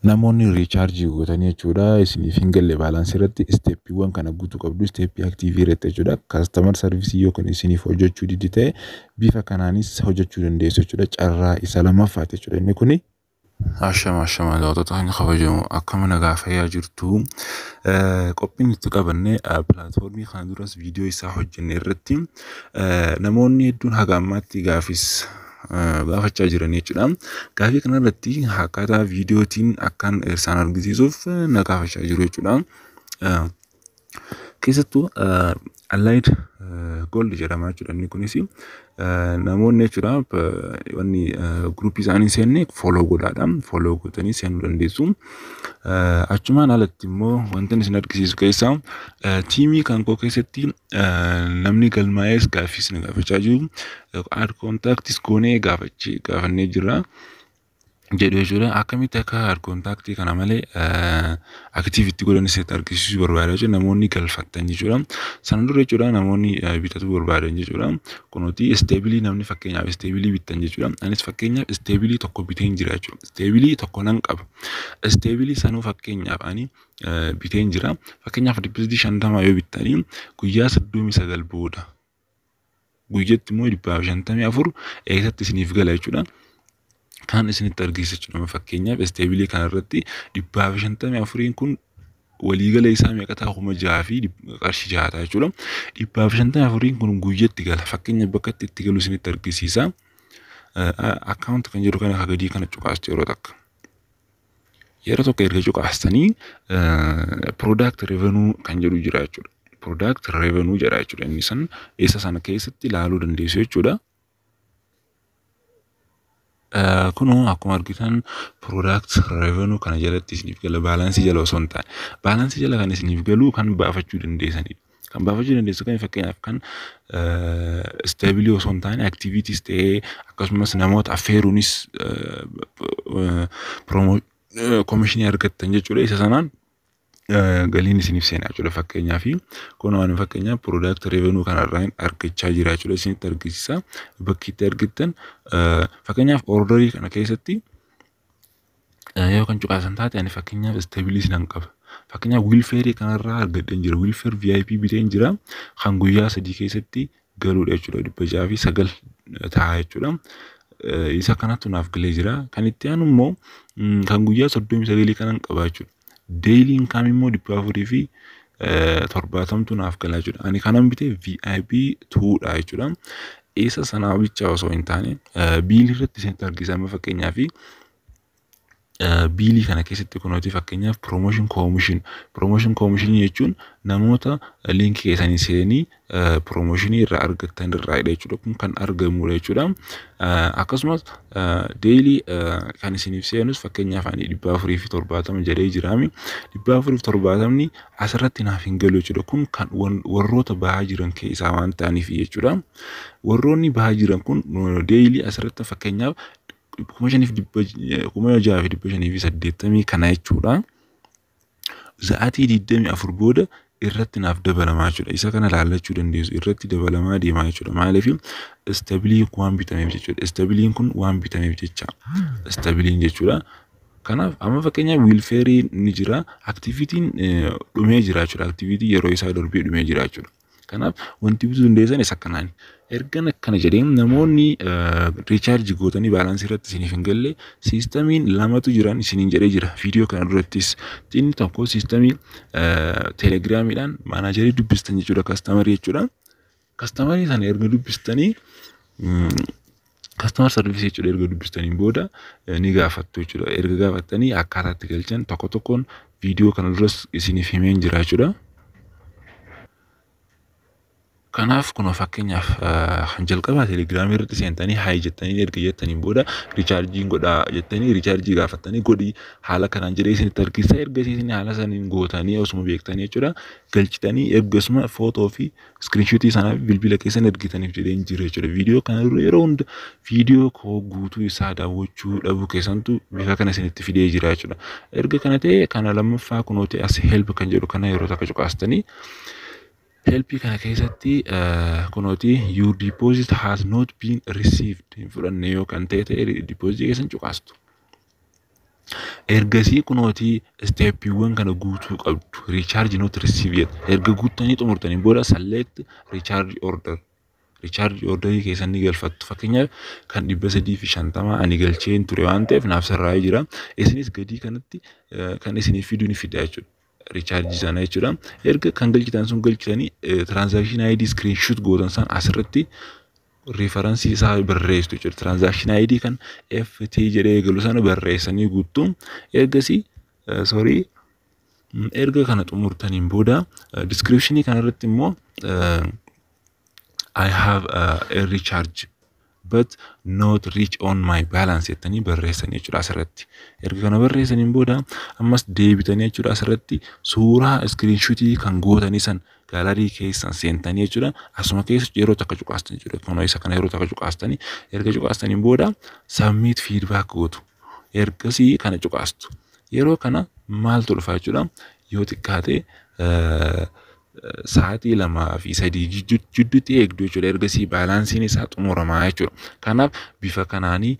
namoonni riichaarjii gootanii jechuudha isiniif hin galle baalaansii irratti isteeppiiwwan kana guutuu qabdu isteeppii aktiivii irratti jechuudha kaastamar sarvisii yookiin isiniif hojjechuu diddi ta'e bifa kanaanis hojjechuu dandeessu jechuudha carraa isa lammaffaati jechuudha inni kuni. Ashama daawwattoota keenya kabajamoo akkam nagaa fayyaa jirtu qophiin itti qabannee pilaatfoormii kana duras viidiyoo isaa hojjenne irratti namoonni hedduun haga ammaatti gaafachaa jiranii jechuudha. Gaafii kana irratti akkaataa viidiyootiin akkan isaan argisiisuuf na gaafachaa jiru jechuudha. Keessattuu Allied Gold jedhama jechuudha. Inni kunis namoonni jechuudha wanni gruupii isaanii seenne follow godhaadha. Follow godhanii seenuu dandeessu. Achumaan alatti immoo wanti isin argisiisu keessaa tiimii kan koo keessatti namni galmaa'ees gaaffiis na gaafachaa jiru. Add contacts goonee gaafannee jirra. jedhu jechuudha akkamitti akka add contact kana malee activity godhan isin argisiisuu barbaada jechuudha namoonni galfattan jechuudha sana dura jechuudha namoonni bitatu barbaadan jechuudha kunooti stabilii namni fakkeenyaaf stabilii bitan jechuudha anis fakkeenyaaf stabilii tokko biteen jira jechuudha stabilii tokko nan qaba stabilii sanuu fakkeenyaaf ani biteen jira fakkeenyaaf deposit 50 yoo bitanii guyyaa 39 booda guyyatti immoo 154 eessatti isiniif gala jechuudha kan isinitti argisiisu fakkeenyaaf stabilii kana irratti 154 kun waliigala isaa meeqa ta'a 6 fi qarshii 6 ta'a jechuudha 154 kun guyyatti gala fakkeenyaaf bakka itti galu isinitti argisiisa account kan jedhu kana hagadii kana cuqaastu yeroo tokko erga cuqaastanii product revenue kan jedhu jira jechuudha product revenue jedha jechuudha inni san eessa sana keessatti ilaaluu dandeessu jechuudha kuno akkuma argitan product revenue kana jalatti isiniif gala balance jala osoo hin taane balance jala kan isiniif galu kan baafachuu dandeessanii kan baafachuu dandeessu kan fakkeenyaaf kan stability osoo hin taane activities ta'ee akkasumas namoota affeeruunis commission argattan jechuudha isa sanaan galiin isiniif seenaa jechuudha fakkeenyaaf kun waan fakkeenyaaf product revenue kanarraan argachaa jira jechuudha isinitti argisiisa bakki itti argattan fakkeenyaaf orderii kana keessatti yoo kan cuqaasan taate ani fakkeenyaaf stabilis nan qaba fakkeenyaaf wilfare kanarraa argadhan jira wilfare VIP biteen jira kan guyyaa 3 keessatti galuudha jechuudha 609 ta'a jechuudha isa kanatu naaf galee jira kan itti aanu immoo kan guyyaa 39 kanan qaba jechuudha daily income immoo 400 fi 70 naaf galaa jechuudha ani kanan bite VIP 2 dha jechuudha isa sanaa bicha osoo hin taane biilii irratti isinitti argisiisa fakkeenyaaf biilii kana keessatti kunooti fakkeenyaaf promotion commission jechuun namoota link keessanii seenii promotion irraa argattan irraa jechuudha kun kan argamu jechuudha akkasumas daily kan isiniif seenus fakkeenyaaf ani 470 jedhee jiraami 470 asirratti naaf hin galu jechuudha kun kan warroota bahaa jiran keessaa waan ta'aniif jechuudha warroonni bahaa jiran kun daily asirratti fakkeenyaaf kuma shaniif 80 kana jechuudha za'atii 24 booda irratti naaf dabalamaa jechuudha isa kana laallachuu dandeessu irratti dabalamaa deemaa jechuudha maaliif stabilii waan bitameef jechuudha stabiliin kun waan bitameef jecha stabiliin jechuudha kanaaf amma fakkeenyaaf wilfare ni jira activity'n dhumee jira jechuudha activity yeroo isaa darbee dhumee jira jechuudha kanaaf wanti bituu dandeessan isa kanaan ergan akkana jedheen namoonni recharge gootanii balance irratti isiniif hin galle sistemiin lamatu jiran isiniin jedhee jira viidiyoo kana durattis inni tokko sistemii telegramiidhaan maanajarii dubbistan jechuudha customer jechuudha customer sana erga dubbistanii customer service jechuudha erga dubbistanii booda ni gaafattu jechuudha erga gaafattanii akkaataatti galchan tokko tokkoon viidiyoo kana duras isiniif himeen jira jechuudha kanaaf kun fakkeenyaaf jalqaba telegram irratti seentanii haay jettanii erga jettanii booda recharging godha jettanii recharge gaafatanii godhi haala kanaan jedhee isinitti argisiisa erga isin haala saniin gootanii osuma beektanii jechuudha galchitanii ergasuma footoo fi screenshot sana bilbila keessan ergitaniif jedheen jira jechuudha viidiyoo kana dura yeroo hunda viidiyoo koo guutuu isaa daawwachuu dhabuu keessantu bifa kana isinitti fidee jira jechuudha erga kana ta'e kana lammaffaa kunooti as help kan jedhu kana yeroo takka cuqaastanii help kana keessatti kunooti your deposit has not been received fudhanne yoo kan ta'e deposit keessan cuqaastu ergasii kunooti steepiiwwan kana guutuu qabdu recharge not receive yet erga guuttanii xumurtanii booda select recharge order keessan ni galfattu fakkeenyaaf kan 350 ani galcheen ture waan ta'eef naaf sarraa'ee jira isinis gadii kanatti kan isiniif fiduu ni fida jechuudha recharge sana jechuudha erga kan galchitan sun galchitanii transaction ID screenshot gootan san asirratti reference isaa barreessitu jechuudha transaction ID kan FT jedhee galu sana barreessanii guutuu ergasii erga kana xumurtaniin booda description kana irratti immoo I have a recharge but not reach on my balance jettanii barreessanii jechuudha asirratti erga kana barreessaniin booda ammas deebitanii jechuudha asirratti suuraa screenshotii kan gootanii san gaalarii keessan seentanii jechuudha asuma keessa yeroo takka cuqaastan jechuudha kunoo isa kana yeroo takka cuqaastanii erga cuqaastaniin booda submit feedback gootu ergasii kana cuqaastu yeroo kana maaltu dhufa jechuudha yoo xiqqaate sa'aatii 2 fi 3 jidduutti eegdu jechuudha ergasii baalaansiin isaa xumuramaa jechuudha kanaaf bifa kanaanii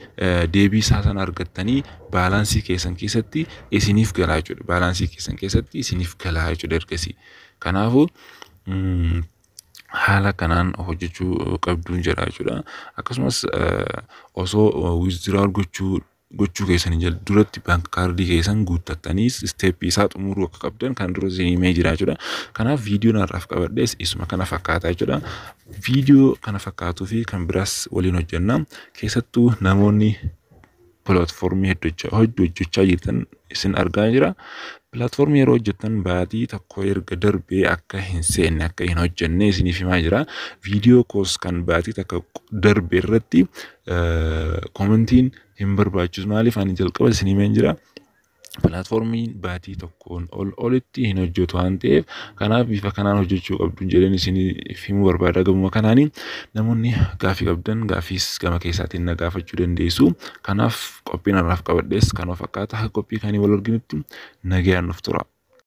deebii isaa sana argattanii baalaansii keessan keessatti isiniif galaa jechuudha baalaansii keessan keessatti isiniif galaa jechuudha ergasii kanaafuu haala kanaan hojjechuu qabduun jira jechuudha akkasumas osoo withdrawal gochuu keessanii jala duratti bank kaardii keessan guuttattanii step isaa xumuruu akka qabdan kan dura isinii jira jechuudha kanaaf viidiyoo narraaf qabadhees isuma kana fakkaata jechuudha viidiyoo kana fakkaatuu fi kan biraas waliin hojjenna keessattuu namoonni platformii hojjechaa jirtan isin argaa jira platformii yeroo hojjettan baatii tokko erga darbee akka hin seenne akka hin hojjenne isiniif himaa jira viidiyoo koos kan baatii takka darbee irratti komentiin hin barbaachisu maaliif ani jalqaba isin himeen jira platformiin baatii tokkoon olitti hin hojjetu waan ta'eef kanaaf bifa kanaan hojjechuu qabdu jedheen isiniif himuu barbaada gamuma kanaanii namoonni gaafii qabdan gaafiis gama keessaatiin na gaafachuu dandeessu kanaaf qophiin har'aaf qabadhees kanuma fakkaata qophii kaanii wal arginutti nagayaan nuuf tura.